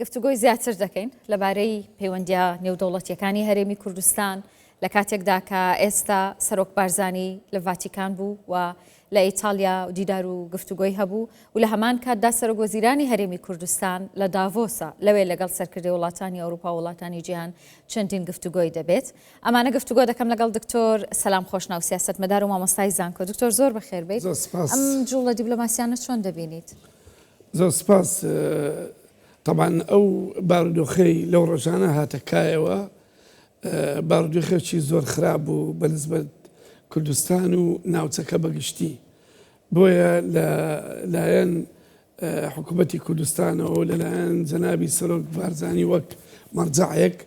گفتوگۆی زیاتر دەکەین لەبارەی پەیوەندیە نێودەوڵەتیەکانی هەرێمی کوردستان لە کاتێکدا کە ئێستا سەرۆک بارزانی لە ڤاتیکان بوو و لە ئیتالیا دیدار و گفتوگۆی هەبوو و لە هەمان کاتدا سەرۆک وەزیرانی هەرێمی کوردستان لە داڤۆسا لەوێ لەگەڵ سەرکردەی وڵاتانی ئەوروپا و وڵاتانی جیهان چەندین گفتوگۆی دەبێت. ئەمانە گفتوگۆ دەکەم لەگەڵ دکتۆر سەلام خۆشناو سیاسەتمەدار و مامۆستای زانکۆ. دکتۆر زۆر بەخێر بیت. ئەم جوڵە دیبلۆماسیانە چۆن دەبینیت؟ زۆر سپاس. طبعا ئەو بارودۆخەی لەو ڕۆژانە هاتەکایەوە بارودۆخێکی زۆر خراپ بوو بەنسبەت کوردستان و ناوچەکە بەگشتی. بۆیە لەلایەن حکوومەتی کوردستانەوە و لەلایەن جەنابی سەرۆک بارزانی وەک مەرجەعێک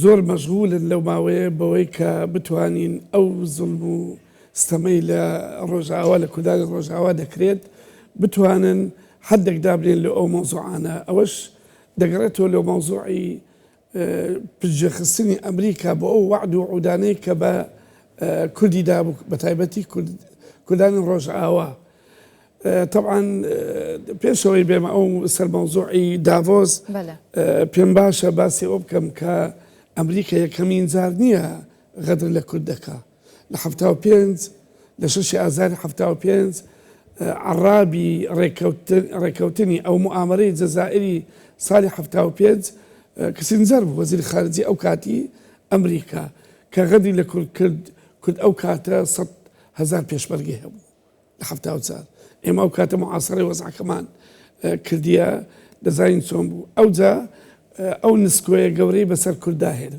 زۆر مەشغولن لەو ماوەیە بەوەی کە بتوانین ئەو زوڵم و ستەمەی لە ڕۆژاوا لە کوردانی ڕۆژاوا دەکرێت بتوانن حدێک دابرێن لە ئەو مۆزوعانە. ئەوەش دەگەڕێتەوە لە مۆزوعی پشتگوێخستنی ئەمریکا بۆ ئەو وعد و عودانەی کە بە کوردی دابوو بە تایبەتی کوردانی ڕۆژئاوا. طبعا پێشەوەی بێمە ئەو سەر مۆزوعی داڤۆس پێم باشە باسی ئەو بکەم کە ئەمریکا یەکەمین جار نییە غەدر لە کورد دەکا. لە 75 لە 6 ئازاری 75 عرابی ڕێکەوتنی ئەو موامەرەی جەزائیری ساڵی 75 کسینجەر بوو وەزیری خارجی ئەو کاتی ئەمریکا کە غەدری لە کورد ئەو کاتە 100,000 پێشمەرگی هەبوو لە 74. ئێمە ئەو کاتە معاسەڕی وەزعەکەمان کردیە دەزانین چۆن بوو. ئەوجا ئەو نسکۆیە گەورەی بەسەر کووردا هێن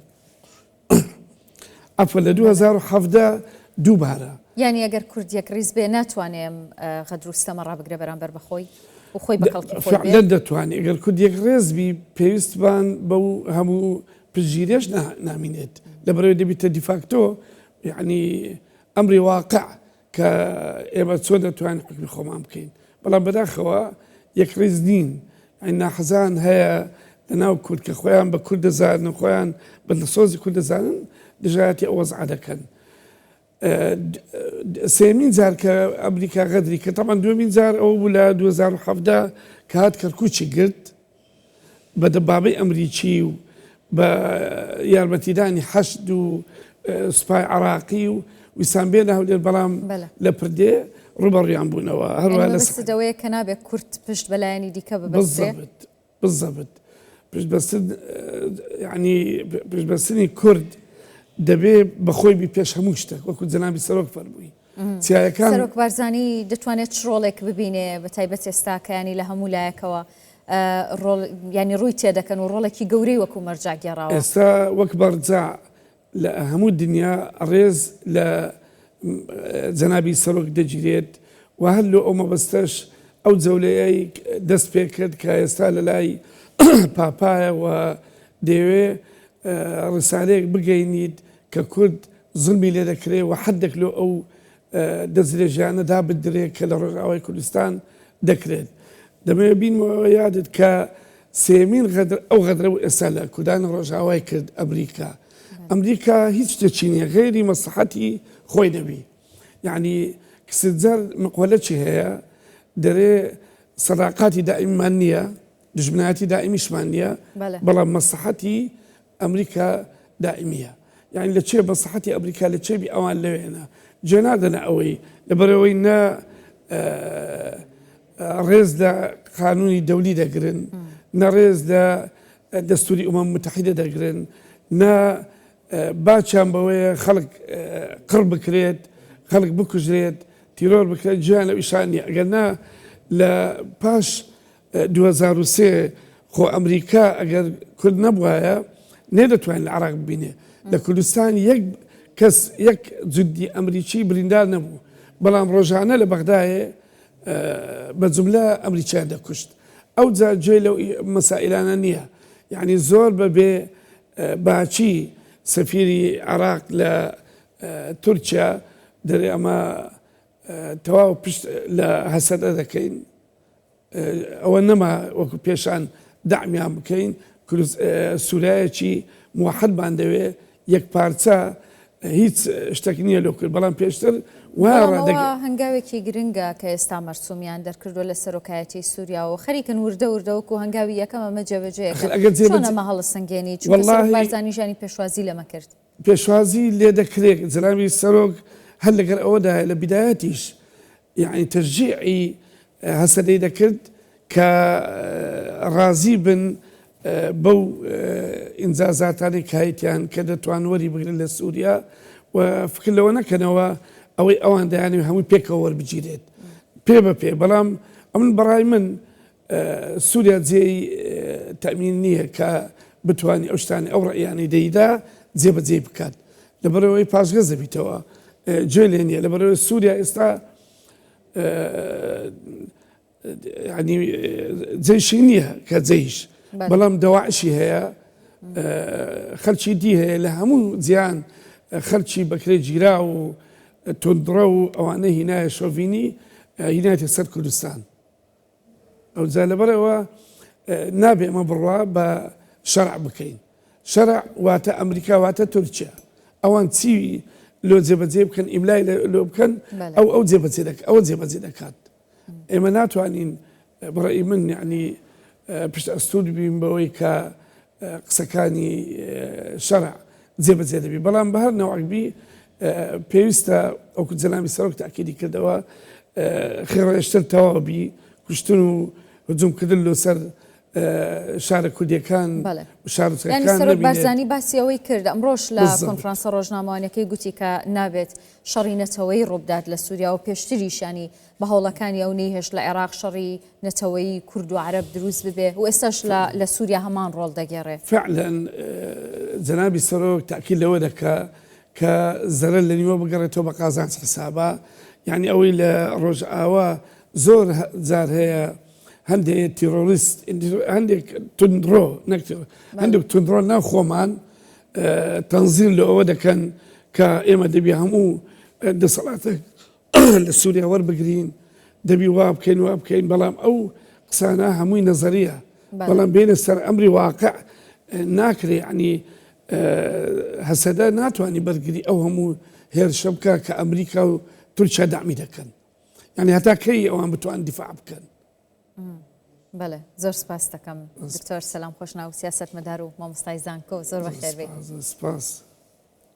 ئەفە لە 2017 دووبارە. یعنی ئەگەر کوردیەک ڕیز بێ ناتوانێم غەدر و ستەمە ڕابگرێ بەرامبەر بەخۆی و خۆی بەخەڵکی خۆی فعلەن دەتوانێت. ئەگەر کوردیەک ڕێزبی پێویستبان بەو هەموو پشگیریش نامینێت لەبەرەوەی دەبیتە دیفاکتۆ. یعنی ئەمری واقع کە ئێمە چۆن دەتوانین حکمی خۆمان بکەین. بەڵام بەداخەوە یەک ڕێز نین. ناحەزان هەیە لەناو کورد کە خۆیان بە کورد دەزانن خۆیان بە سۆزی کورد دەزانن دژایەتی ئەو وەزعە دەکەن. سێمین جار کە ئەمریکا غەدری کە تەمان دومین جار ئەو بوو لە 2017 کە هات کەرکوچی گرت بە دەبابەی ئەمریکی و بە یارمەتیدانی حەشد و سوپای عراقی و ویسان بێنە هەولێر بەڵام لە پردێ ڕوبەڕیان بوونەوە. هەروە لەسەدەوەیە کە نابێت کورد پشت بەلایەنی دیکە ببەستێ. بالضبط پشتبەستن یعنی پشتبەستنی کورد دەبێ بەخۆی بی پێش هەموو شتێک وەکو جەنابی سەرۆک فەرمووی. سەرۆک بارزانی دەتوانێت ڕۆڵێک ببینێ بە تایبەت ئێستاکەیانی لە هەموو لایەکەوە ینی ڕووی تێدەکەن و ڕۆڵێکی گەورەی وەکو مەرجع گێڕاوە. ئێستا وەک بەرجع لە هەموو دنیا ڕێز لە جەنابی سەرۆک دەگیرێت و هەر لە ئەو مەبەستەش ئەو جەولەیەی دەست پێ کرد کە ئێستا لە لای پاپایە و دەیەوێ ڕسالەیەک بگەینیت کە کورد زڵمی لێ دەکرێت و حدێک لۆ ئەو دەستدرێژیانەدا بدرێت کە لە ڕۆژئاوای کوردستان دەکرێت. دەمەوێت بینەوە یادت کە سێمین ئەو غەدرە و ئێستا لە کوردانی ڕۆژئاوای کرد ئەمریکا. ئەمریکا هیچ شتێکی نییە غێری مەسلحەتی خۆی دەبی. یعنی کسجار مقولەی هەیە دەرێ سەداقاتی دائیممان نییە دژمنایەتی دائیمیشمان نییە بەڵام مەسلحەتی ئەمریکا دائیمیە. یعنی لە چێ مەسلحەتی ئەمریکا لە چێبی ئەوان لەوێنە جێ نادەنە ئەوەی لەبەرەوەی نە ڕێز لە قانونی دەولی دەگرن نەڕێز لە دەستوری ئومەم متحیدە دەگرن نە باچیان بەوەیە خەڵک قڕ بکرێت خەڵک بکوژرێت تیرۆر بکرێت گیان لە ئیشانی ئەگەرنا لە پاش 2003 خۆ ئەمریکا ئەگەر کورد نەبووایە نێدەتوانین لە عراق ببینێ. لە کوردستان کەس یەک جودی ئەمریکی بریندار نەبوو بەڵام ڕۆژانە لە بەغدایە بە جوملە ئەمریکیان دەکوشت. ئەو جا گوێ لەو مەسائلانە نییە. یعنی زۆر بەبێ باچی سەفیری عراق لە تورکیا دەرێ ئەمە تەواو پشت لە هەسەدە دەکەین ئەوە نەما وەکو پێشان دامیان بکەین سوورایەکی موحدمان دەوێ یەک پارچە هیچ شتێک نییە لۆ کرد بەڵام پێشتر هەنگاوێکی گرنگە کە ئێستا مەرسومیان دەرکردووە لە سەرۆکایەتی سووریا و خەریکن وردە وردەوەکو هەنگاوی یەکەمە مەجێبەجێەکەمە هەڵسەنگێنی بارزانانی ژانی پێشوازی لەمە کرد پێشوازی لێ دەکرێت جنابی سەرۆک هەر لەگەر ئەوەدا لە بدایەتیش یعنی تەرجیعی هەسەدەی دەکرد کە ڕازی بن بەو ئینجازاتانی کایتیان کە دەتوان وەری بگرن لە سووریا و فکر لەوە نەکەنەوە ئەوەی ئەوان دەیانێ هەمووی پێکەوە وەربگیرێت پێ بە پێ بەڵام ئەمن بەڕای من سووریا جێی تەمین نییە کە بتوانانی ئەو شتانی ئەو ڕێیانی دەیدا جێبەجێ بکات لەبەرەوەی پاشگەز دەبیتەوە گوێ لێ نییە لەبەرەوەی سووریا ئێستا ینی جێشی نییە کە جێیش بەڵام دەواعشی هەیە خەرچی دی هەیە لە هەموو جیان خەرچی بەکرێ گیرا و تندڕە و ئەوانە هینایە شۆڤینی هینایەتە سەر کوردستان ئەو جا لەبەرەوە نابێ ئەمە بڕوا بە شەرع بکەین شەرع واتە ئەمریکا واتە تورکیا ئەوان چی لۆ جێبەجێ بکەن ئیملای لۆ بکەن ئەو جێبەجێ دەکات ئێمە ناتوانین بڕێی من یعنی پشت ئەستود بین بەوەی کە قسەکانی شەرع جێبەجێ دەبی بەڵام بە هەر نەوەکبی پێویستە ئەوکو جەنابی سەرۆک تاکیدی کردەوە خێڕێشتر تەواوبی کوشتن و هجوومکردن لەسەر شارە کوردیەکان سەرۆک بارزانی باسی ئەوەی کرد ئەمڕۆژ لە کۆنفرانسە ڕۆژنامەوانیەکەی گوتی کە نابێت شەڕی نەتەوەی ڕووبدات لە سووریا و پێشتریشانی بە هەوڵەکانی ئەو نەیهێش لە عێراق شەڕی نەتەوەی کورد و عەرەب دروست ببێ و ئێستاش لە سووریا هەمان ڕۆڵ دەگێڕێ فعلا جەنابی سەرۆک تاکید لەوە دەکا کە زەرەر لە نیوە بگەڕێتەوە بە قازانج حسابە یعنی ئەوەی لە ڕۆژئاوا زۆر جار هەیە هەندێک تیرۆریست هەندێک تندڕۆ هەندێک تندڕۆ ناوخۆمان تەنزیل لە ئەوە دەکەن کە ئێمە دەبی هەموو دەسەڵاتە لە سووریا وەربگرین دەبی وا بکەین بەڵام ئەو قسانە هەمووی نەزەریە بەڵام بینە سەر ئەمری واقع ناکرێ ینی هەسەدە ناتوانانی بەرگری ئەو هەموو هێرشە بکە کە ئەمریکا و تورکیا دامی دەکەن یعنی هەتا کەی ئەوان بتوان دیفاع بکەن بەڵێ زۆر سپاس دەکەم دکتۆر سەلام خۆشناو سیاسەتمەدار و مامۆستای زانکۆ زۆر بەخێر بێت سپاس